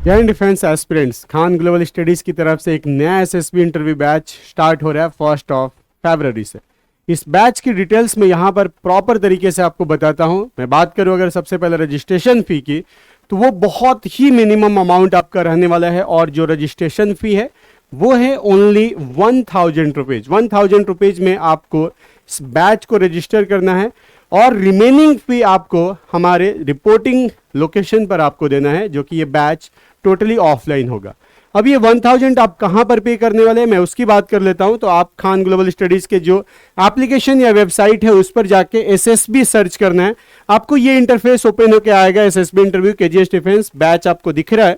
जय Hind defence aspirants, Khan global studies की तरफ से एक नया एसएसबी इंटरव्यू बैच स्टार्ट हो रहा है 1 फरवरी से। इस बैच की डिटेल्स में यहाँ पर प्रॉपर तरीके से आपको बताता हूँ। मैं बात करूँ अगर सबसे पहले रजिस्ट्रेशन फी की, तो वो बहुत ही मिनिमम अमाउंट आपका रहने वाला है और जो रजिस्ट्रेशन फी है वो है ओनली 1000 रुपीज। 1000 रुपीज में आपको इस बैच को रजिस्टर करना है और रिमेनिंग फी आपको हमारे रिपोर्टिंग लोकेशन पर आपको देना है, जो कि ये बैच टोटली ऑफलाइन होगा। अब ये 1000 आप कहां पर पे करने वाले हैं मैं उसकी बात कर लेता हूं। तो आप खान ग्लोबल स्टडीज के जो एप्लीकेशन या वेबसाइट है उस पर जाके एसएसबी सर्च करना है। आपको ये इंटरफेस ओपन होकर आएगा। SSB interview KGS defence batch आपको दिख रहा है।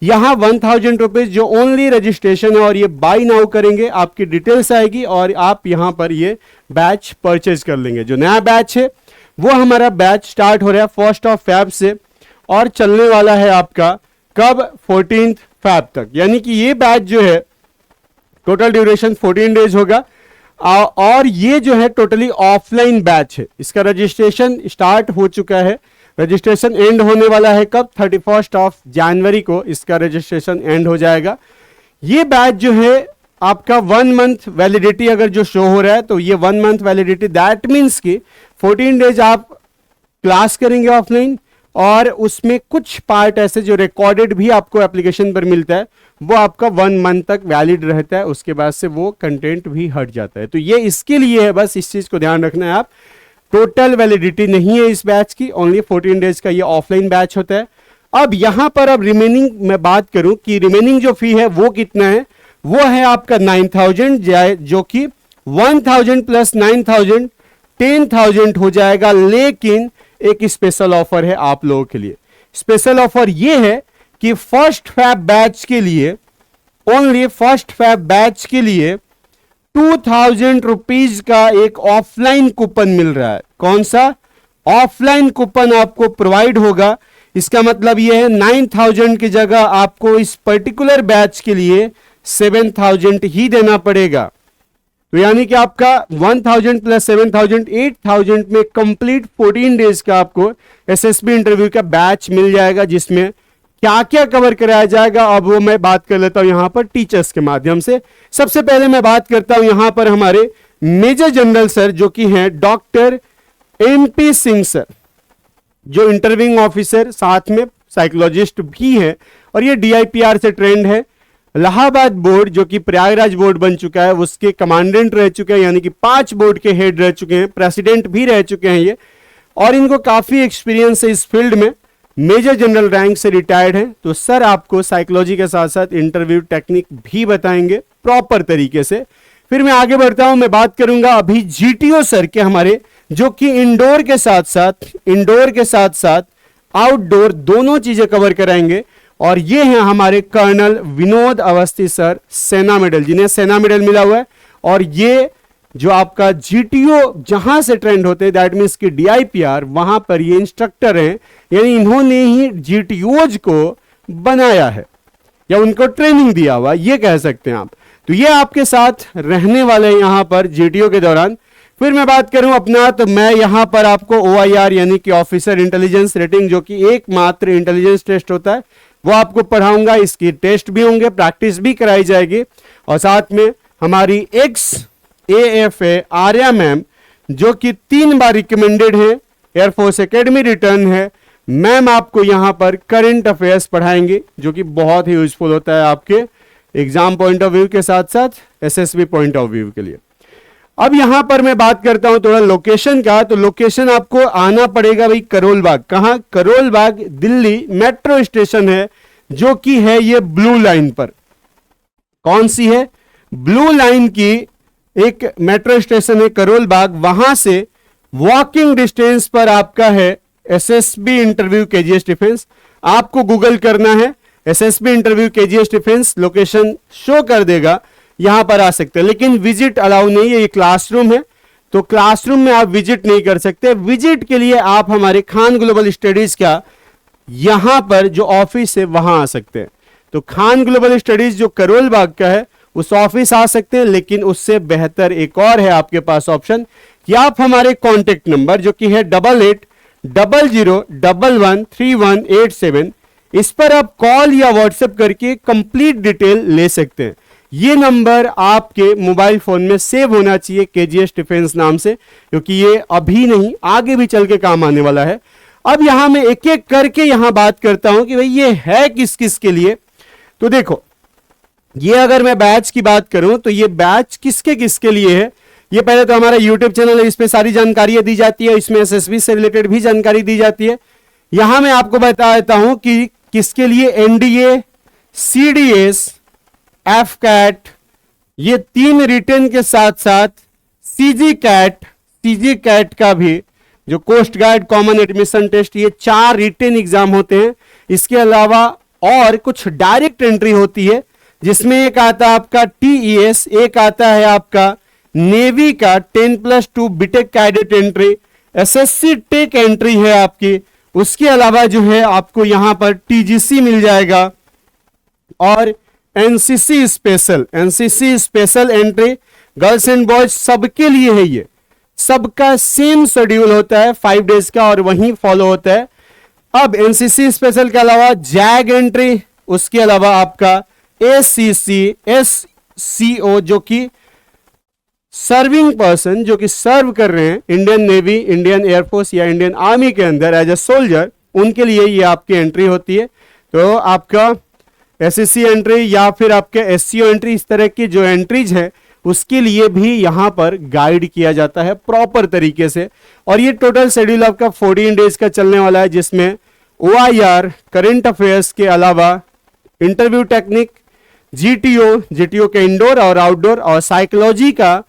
यहाँ 1000 रुपीज जो ओनली रजिस्ट्रेशन है और ये बाय नाउ करेंगे, आपकी डिटेल्स आएगी और आप यहाँ पर ये बैच परचेज कर लेंगे। जो नया बैच है वो हमारा बैच स्टार्ट हो रहा है 1 फरवरी से और चलने वाला है आपका कब 14 फरवरी तक। यानी कि ये बैच जो है टोटल ड्यूरेशन 14 डेज होगा और ये जो है टोटली ऑफलाइन बैच है। इसका रजिस्ट्रेशन स्टार्ट हो चुका है। रजिस्ट्रेशन एंड होने वाला है कब 31 जनवरी को इसका रजिस्ट्रेशन एंड हो जाएगा। ये बैच जो है आपका 1 मंथ वैलिडिटी अगर जो शो हो रहा है, तो ये 1 मंथ वैलिडिटी दैट मीन्स कि 14 डेज आप क्लास करेंगे ऑफलाइन और उसमें कुछ पार्ट ऐसे जो रिकॉर्डेड भी आपको एप्लीकेशन पर मिलता है वो आपका 1 मंथ तक वैलिड रहता है। उसके बाद से वो कंटेंट भी हट जाता है। तो ये इसके लिए है, बस इस चीज को ध्यान रखना है आप। टोटल वैलिडिटी नहीं है इस बैच की, ओनली 14 डेज का ये ऑफलाइन बैच होता है। अब यहां पर अब रिमेनिंग मैं बात करूं कि रिमेनिंग जो फी है वो कितना है, वो है आपका 9000, जो कि 1000 प्लस 9000 10,000 हो जाएगा। लेकिन एक स्पेशल ऑफर है आप लोगों के लिए। स्पेशल ऑफर ये है कि 1 फरवरी बैच के लिए, ओनली 1 फरवरी बैच के लिए 2000 रुपीज का एक ऑफलाइन कूपन मिल रहा है। कौन सा ऑफलाइन कूपन आपको प्रोवाइड होगा? इसका मतलब यह है 9000 की जगह आपको इस पर्टिकुलर बैच के लिए 7000 ही देना पड़ेगा। तो यानी कि आपका 1000 प्लस 7000 8000 में कंप्लीट 14 डेज का आपको एसएसबी इंटरव्यू का बैच मिल जाएगा, जिसमें क्या क्या कवर कराया जाएगा अब वो मैं बात कर लेता हूं यहां पर टीचर्स के माध्यम से। सबसे पहले मैं बात करता हूं यहां पर हमारे मेजर जनरल सर जो कि हैं डॉक्टर MP सिंह सर, जो इंटरव्यूइंग ऑफिसर साथ में साइकोलॉजिस्ट भी है और ये DIPR से ट्रेंड है। इलाहाबाद बोर्ड जो कि प्रयागराज बोर्ड बन चुका है उसके कमांडेंट रह चुके हैं, यानी कि 5 बोर्ड के हेड रह चुके हैं, प्रेसिडेंट भी रह चुके हैं ये, और इनको काफी एक्सपीरियंस है इस फील्ड में। मेजर जनरल रैंक से रिटायर्ड हैं। तो सर आपको साइकोलॉजी के साथ साथ इंटरव्यू टेक्निक भी बताएंगे प्रॉपर तरीके से। फिर मैं आगे बढ़ता हूं, मैं बात करूंगा अभी GTO सर के हमारे, जो कि इंडोर के साथ साथ आउटडोर दोनों चीजें कवर कराएंगे। और ये हैं हमारे कर्नल विनोद अवस्थी सर, सेना मेडल, जिन्हें सेना मेडल मिला हुआ है। और ये जो आपका GTO जहां से ट्रेंड होते हैं दैट मीन्स कि DIPR, वहां पर ये इंस्ट्रक्टर हैं, यानी इन्होंने ही GTOज को बनाया है या उनको ट्रेनिंग दिया हुआ, ये कह सकते हैं आप। तो ये आपके साथ रहने वाले हैं यहां पर GTO के दौरान। फिर मैं बात करूं अपना, तो मैं यहां पर आपको OIR यानी कि ऑफिसर इंटेलिजेंस रेटिंग, जो कि एकमात्र इंटेलिजेंस टेस्ट होता है, वो आपको पढ़ाऊंगा। इसकी टेस्ट भी होंगे, प्रैक्टिस भी कराई जाएगी। और साथ में हमारी AFA आर्या मैम, जो कि 3 बार रिकमेंडेड है, एयरफोर्स एकेडमी रिटर्न है। मैम आपको यहां पर करंट अफेयर्स पढ़ाएंगे, जो कि बहुत ही यूजफुल होता है आपके एग्जाम पॉइंट ऑफ व्यू के साथ साथ SSB पॉइंट ऑफ व्यू के लिए। अब यहां पर मैं बात करता हूं थोड़ा लोकेशन का। तो लोकेशन आपको आना पड़ेगा भाई करोल बाग। कहां? करोल बाग दिल्ली मेट्रो स्टेशन है, जो कि है ये ब्लू लाइन पर। कौन सी है? ब्लू लाइन की एक मेट्रो स्टेशन है करोल बाग। वहां से वॉकिंग डिस्टेंस पर आपका है SSB इंटरव्यू केजीएस डिफेंस। आपको गूगल करना है SSB interview KGS defence, location show कर देगा, यहां पर आ सकते हैं। लेकिन विजिट अलाउ नहीं है, ये क्लासरूम है, तो क्लासरूम में आप विजिट नहीं कर सकते। विजिट के लिए आप हमारे खान ग्लोबल स्टडीज का यहां पर जो ऑफिस है वहां आ सकते हैं। तो खान ग्लोबल स्टडीज जो करोल बाग का है उस ऑफिस आ सकते हैं। लेकिन उससे बेहतर एक और है आपके पास ऑप्शन कि आप हमारे कॉन्टेक्ट नंबर, जो कि है 8800113137, इस पर आप कॉल या व्हाट्सएप करके कंप्लीट डिटेल ले सकते हैं। ये नंबर आपके मोबाइल फोन में सेव होना चाहिए केजीएस डिफेंस नाम से, क्योंकि ये अभी नहीं आगे भी चल के काम आने वाला है। अब यहां मैं एक एक करके यहां बात करता हूं कि भाई ये है किस किस के लिए। तो देखो, ये अगर मैं बैच की बात करूं तो ये बैच किसके किसके लिए है। ये पहले तो हमारा यूट्यूब चैनल है, इस पे सारी जानकारियां दी जाती है, इसमें एसएसबी से रिलेटेड भी जानकारी दी जाती है। यहां मैं आपको बता देता हूं कि किसके लिए एनडीए, सीडीएस, एफकैट, ये 3 रिटेन के साथ साथ सीजी कैट का भी, जो coast guard common admission test, ये 4 रिटेन एग्जाम होते हैं। इसके अलावा और कुछ डायरेक्ट एंट्री होती है, जिसमें एक आता है आपका टीईएस, एक आता है आपका नेवी का 10+2 BTech cadet entry, SSC tech entry है आपकी। उसके अलावा जो है आपको यहां पर टीजीसी मिल जाएगा और NCC special entry, girls and boys सबके लिए है। ये सबका सेम शेड्यूल होता है 5 डेज का और वहीं फॉलो होता है। अब एनसीसी स्पेशल के अलावा जैग एंट्री, उसके अलावा आपका एसीसी, एससीओ जो कि सर्विंग पर्सन, जो कि सर्व कर रहे हैं इंडियन नेवी, इंडियन एयरफोर्स या इंडियन आर्मी के अंदर एज ए सोल्जर, उनके लिए ये आपकी एंट्री होती है। तो आपका एसएससी एंट्री या फिर आपके एससीओ एंट्री, इस तरह की जो एंट्रीज है उसके लिए भी यहां पर गाइड किया जाता है प्रॉपर तरीके से। और ये टोटल शेड्यूल आपका 14 डेज का चलने वाला है, जिसमें ओआईआर, करंट अफेयर्स के अलावा इंटरव्यू टेक्निक, जीटीओ के इंडोर और आउटडोर, और साइकोलॉजी का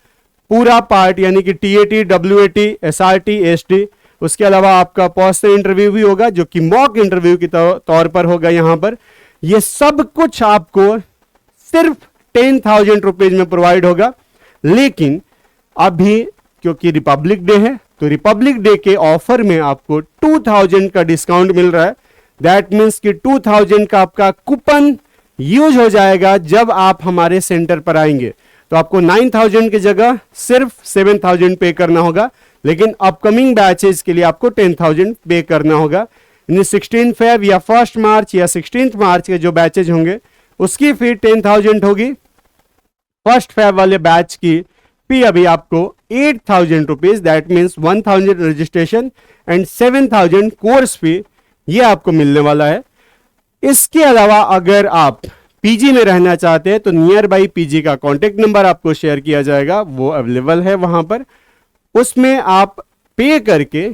पूरा पार्ट यानी कि टीएटी, डब्ल्यूएटी, एसआरटी, एसडी। उसके अलावा आपका पर्सनल इंटरव्यू भी होगा, जो कि मॉक इंटरव्यू के तौर पर होगा यहां पर। ये सब कुछ आपको सिर्फ 10,000 रुपीज में प्रोवाइड होगा। लेकिन अभी क्योंकि रिपब्लिक डे है, तो रिपब्लिक डे के ऑफर में आपको 2,000 का डिस्काउंट मिल रहा है। दैट मीन्स कि 2,000 का आपका कूपन यूज हो जाएगा जब आप हमारे सेंटर पर आएंगे। तो आपको 9,000 की जगह सिर्फ 7,000 पे करना होगा, लेकिन अपकमिंग बैचेस के लिए आपको 10,000 पे करना होगा। 16 फेब या 1 मार्च या 16 मार्च के जो बैचेज होंगे उसकी फी 10,000 होगी। 1 फेब वाले बैच की फी अभी आपको 8,000 rupees, that means 1,000 registration and 7,000 course fee, ये आपको मिलने वाला है। इसके अलावा अगर आप पीजी में रहना चाहते हैं तो नियर बाई पीजी का कॉन्टेक्ट नंबर आपको शेयर किया जाएगा, वो अवेलेबल है वहां पर। उसमें आप पे करके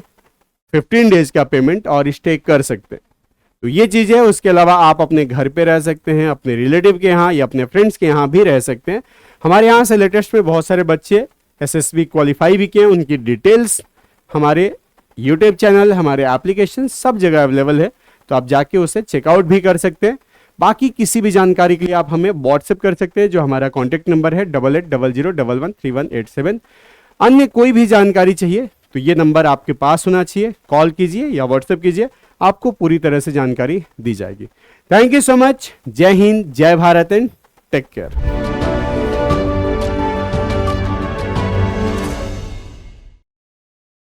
15 डेज का पेमेंट और स्टे कर सकते हैं। तो ये चीज है। उसके अलावा आप अपने घर पे रह सकते हैं, अपने रिलेटिव के यहाँ या अपने फ्रेंड्स के यहाँ भी रह सकते हैं। हमारे यहाँ से लेटेस्ट में बहुत सारे बच्चे एसएसबी क्वालिफाई भी किए, उनकी डिटेल्स हमारे यूट्यूब चैनल, हमारे एप्लीकेशन सब जगह अवेलेबल है, तो आप जाके उसे चेकआउट भी कर सकते हैं। बाकी किसी भी जानकारी के लिए आप हमें व्हाट्सएप कर सकते हैं, जो हमारा कॉन्टैक्ट नंबर है 8800113137। अन्य कोई भी जानकारी चाहिए तो ये नंबर आपके पास होना चाहिए, कॉल कीजिए या व्हाट्सएप कीजिए, आपको पूरी तरह से जानकारी दी जाएगी। Thank you so much. जय हिंद, जय भारत एंड टेक केयर।